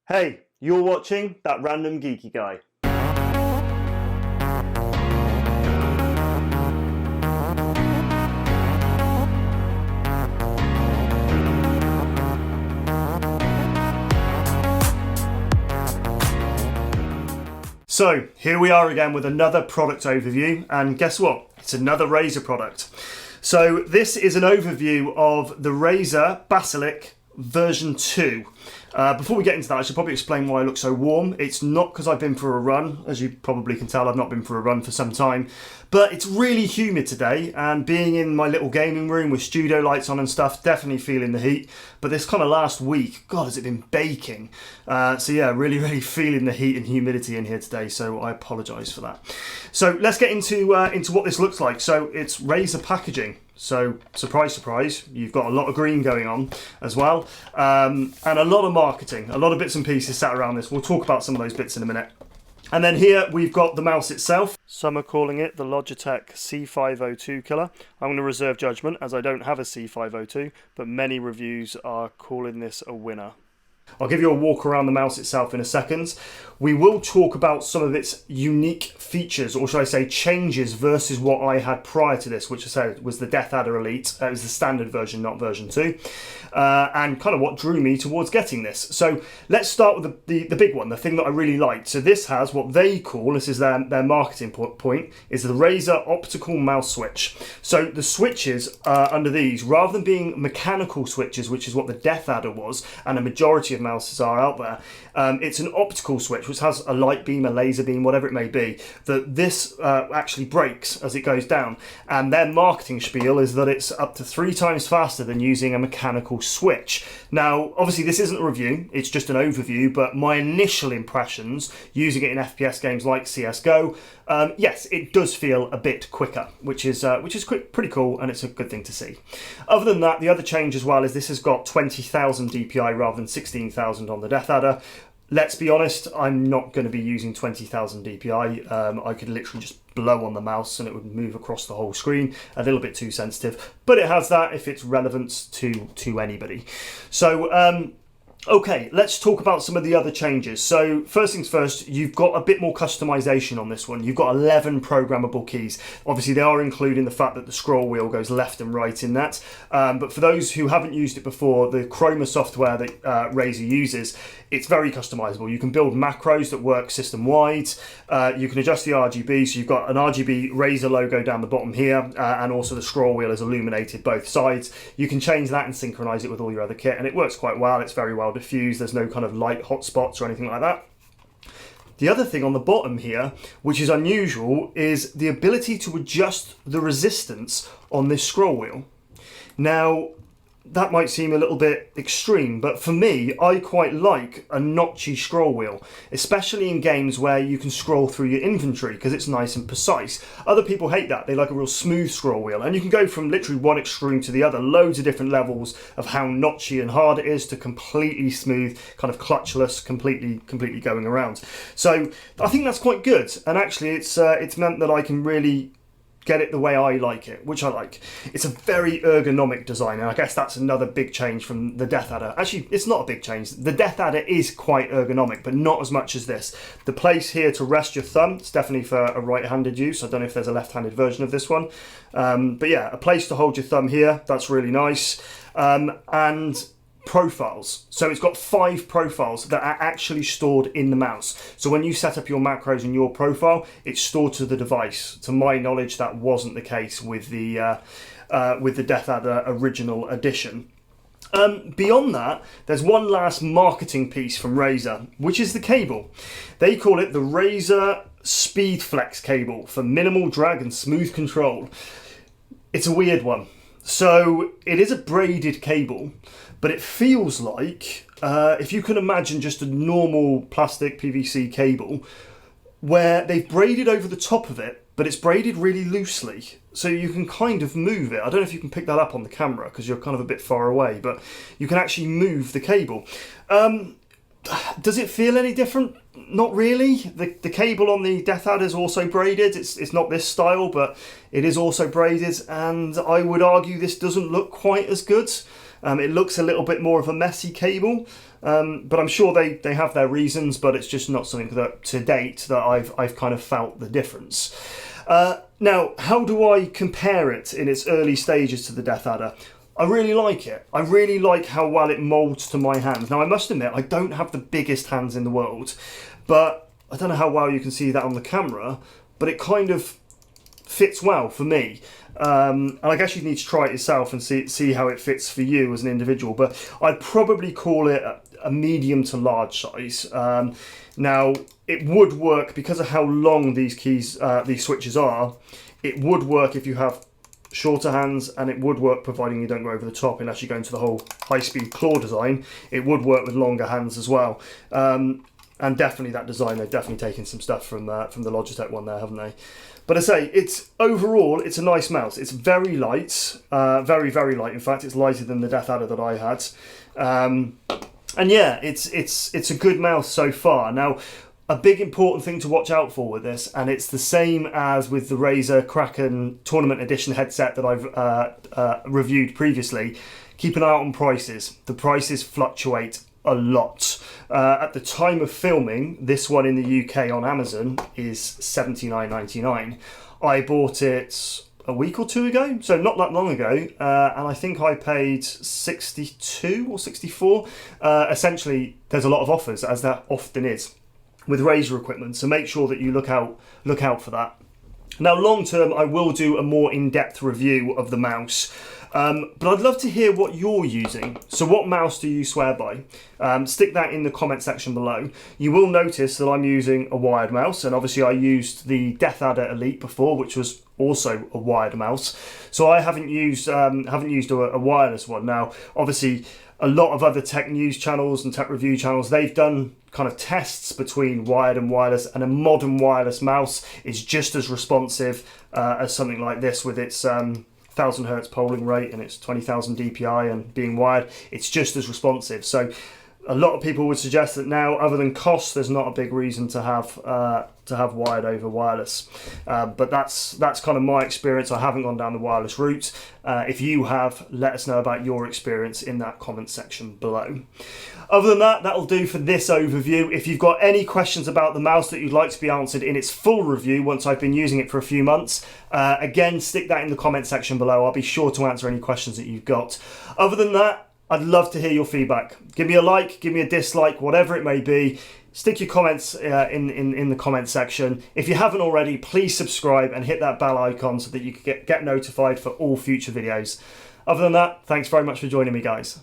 Hey, you're watching That Random Geeky Guy. So, here we are again with another product overview, and guess what? It's another Razer product. So, this is an overview of the Razer Basilisk version 2. Before we get into that, I should probably explain why I look so warm. It's not because I've been for a run. As you probably can tell, I've not been for a run for some time. But it's really humid today, and being in my little gaming room with studio lights on and stuff, definitely feeling the heat. But this kind of last week, God, has it been baking. So yeah, really feeling the heat and humidity in here today, so I apologise for that. So let's get into what this looks like. So it's Razer packaging. So, surprise, you've got a lot of green going on as well, and a lot of marketing, a lot of bits and pieces sat around this. We'll talk about some of those bits in a minute. And then here we've got the mouse itself. Some are calling it the Logitech C502 killer. I'm going to reserve judgment as I don't have a C502, but many reviews are calling this a winner. I'll give you a walk around the mouse itself in a second. We will talk about some of its unique features, or should I say changes, versus what I had prior to this, which I said was the Death Adder Elite. It was the standard version, not version 2. And kind of what drew me towards getting this. So let's start with the big one, the thing that I really liked. So this has what they call, this is their marketing point, is the Razer Optical Mouse Switch. So the switches under these, rather than being mechanical switches, which is what the Death Adder was, and a majority of mouses are out there, it's an optical switch which has a light beam, a laser beam, whatever it may be, that this actually breaks as it goes down. And their marketing spiel is that it's up to 3 times faster than using a mechanical switch. Now, obviously this isn't a review, it's just an overview, but my initial impressions using it in FPS games like CSGO, yes, it does feel a bit quicker, which is pretty cool, and it's a good thing to see. Other than that, the other change as well is this has got 20,000 DPI rather than 16,000 on the Death Adder. Let's be honest, I'm not going to be using 20,000 DPI. I could literally just blow on the mouse and it would move across the whole screen. A little bit too sensitive, but it has that if it's relevant to anybody. So, okay, let's talk about some of the other changes. So first things first, you've got a bit more customization on this one. You've got 11 programmable keys. Obviously they are including the fact that the scroll wheel goes left and right in that. But for those who haven't used it before, the Chroma software that Razer uses, it's very customizable. You can build macros that work system-wide. You can adjust the RGB, so you've got an RGB Razer logo down the bottom here, and also the scroll wheel is illuminated both sides. You can change that and synchronize it with all your other kit, and it works quite well. It's very well diffused. There's no kind of light hotspots or anything like that. The other thing on the bottom here, which is unusual, is the ability to adjust the resistance on this scroll wheel. Now, that might seem a little bit extreme, but for me, I quite like a notchy scroll wheel, especially in games where you can scroll through your inventory because it's nice and precise. Other people hate that. They like a real smooth scroll wheel, and you can go from literally one extreme to the other, loads of different levels of how notchy and hard it is to completely smooth, kind of clutchless, completely going around. So I think that's quite good, and actually it's meant that I can really get it the way I like it, which I like. It's a very ergonomic design, and I guess that's another big change from the Death Adder. Actually, it's not a big change. The Death Adder is quite ergonomic, but not as much as this. The place here to rest your thumb, it's definitely for a right-handed use. I don't know if there's a left-handed version of this one. But yeah, a place to hold your thumb here, that's really nice. And profiles. So it's got 5 profiles that are actually stored in the mouse. So when you set up your macros in your profile, it's stored to the device. To my knowledge, that wasn't the case with the Death Adder original edition. Beyond that, there's one last marketing piece from Razer, which is the cable. They call it the Razer Speed Flex cable for minimal drag and smooth control. It's a weird one. So it is a braided cable, but it feels like, if you can imagine just a normal plastic PVC cable, where they've braided over the top of it, but it's braided really loosely, so you can kind of move it. I don't know if you can pick that up on the camera, because you're kind of a bit far away, but you can actually move the cable. Does it feel any different? Not really. The cable on the Death Adder is also braided. It's not this style, but it is also braided, and I would argue this doesn't look quite as good. It looks a little bit more of a messy cable. but I'm sure they have their reasons, but it's just not something that to date that I've kind of felt the difference. Now, how do I compare it in its early stages to the Death Adder? I really like it. I really like how well it moulds to my hands. Now, I must admit, I don't have the biggest hands in the world, but I don't know how well you can see that on the camera, but it kind of fits well for me. And I guess you need to try it yourself and see how it fits for you as an individual, but I'd probably call it a medium to large size. Now, it would work because of how long these switches are. It would work if you have shorter hands, and it would work providing you don't go over the top unless you go into the whole high-speed claw design. It would work with longer hands as well. And definitely that design, they've definitely taken some stuff from the Logitech one there, haven't they? But I say, overall, it's a nice mouse. It's very light, very, very light. In fact, it's lighter than the Death Adder that I had. And yeah, it's a good mouse so far. Now, a big important thing to watch out for with this, and it's the same as with the Razer Kraken Tournament Edition headset that I've reviewed previously. Keep an eye out on prices. The prices fluctuate a lot. At the time of filming, this one in the UK on Amazon is $79.99. I bought it a week or two ago, so not that long ago, and I think I paid 62 or 64. Essentially, there's a lot of offers, as there often is with Razer equipment, so make sure that you look out for that. Now, long term, I will do a more in-depth review of the mouse, but I'd love to hear what you're using. So what mouse do you swear by? Stick that in the comment section below. You will notice that I'm using a wired mouse, and obviously I used the Death Adder Elite before, which was also a wired mouse. So I haven't used a wireless one. Now, obviously, a lot of other tech news channels and tech review channels, they've done kind of tests between wired and wireless, and a modern wireless mouse is just as responsive as something like this with its 1000 hertz polling rate and its 20,000 DPI and being wired. It's just as responsive. So a lot of people would suggest that now, other than cost, there's not a big reason to have wired over wireless. But that's kind of my experience. I haven't gone down the wireless route. If you have, let us know about your experience in that comment section below. Other than that, that'll do for this overview. If you've got any questions about the mouse that you'd like to be answered in its full review once I've been using it for a few months, again, stick that in the comment section below. I'll be sure to answer any questions that you've got. Other than that, I'd love to hear your feedback. Give me a like, give me a dislike, whatever it may be. Stick your comments in the comment section. If you haven't already, please subscribe and hit that bell icon so that you can get notified for all future videos. Other than that, thanks very much for joining me, guys.